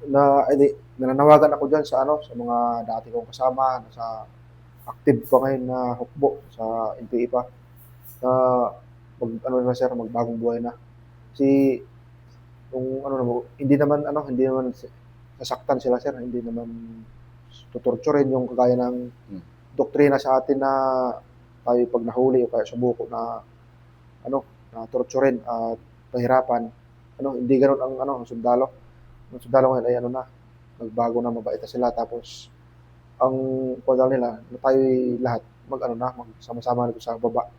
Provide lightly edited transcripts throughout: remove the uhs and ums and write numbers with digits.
na edi nananawagan ako diyan sa ano, sa mga dati kong kasama na sa active pa ngayon na hukbo sa NPA pa, na mag-ano na sir, magbagong buhay na. Kasi kung ano na hindi naman ano, hindi naman nasaktan sila sir, hindi naman tutorturin yung kagaya ng doktrina sa atin na tayo 'pag nahuli o kaya sumuko na ano, na torturin at pahirapan. Ano, hindi gano'n ang ano, ang sundalo. Ang sundalo ngayon ay ano na, nagbago na, mabait na sila tapos ang kuwan lang nila na tayo'y lahat mag-ano na, magsama-sama na sa baba.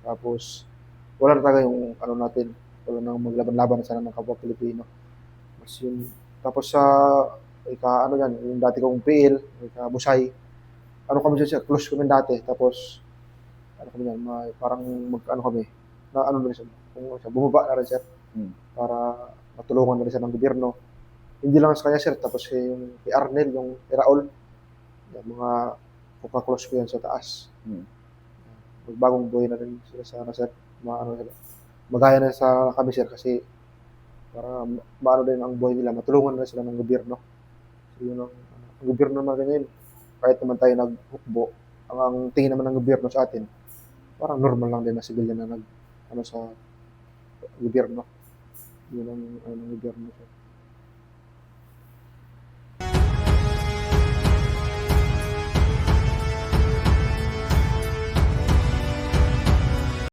Tapos wala na talaga yung ano natin, wala nang maglaban-laban na sana ng kapwa Pilipino. Mas yun tapos sa ika-ano niyan, yung dati kong PL, ika-Busay, ano kami diyan sir, close kami dati tapos ano kami niyan, parang mag-ano kami, na ano na rin siya, kung siya, bumaba na rin sir para matulungan na rin siya ng gobyerno. Hindi lang sa kanya sir, tapos yung kay Arnel, yung kay Raul, yung mga ka-close ko yan sa taas. Magbagong buhay na rin sila sana sir, maano sila. Magaya na sa kami sir kasi para maano din ang buhay nila, matulungan na sila ng gobyerno. So yun ang gobyerno naman ganyan, kahit naman tayo naghukbo, ang tingin naman ng gobyerno sa atin, parang normal lang din na civilian na nag ano sa gobyerno. Yun ang ano ng gobyerno sir.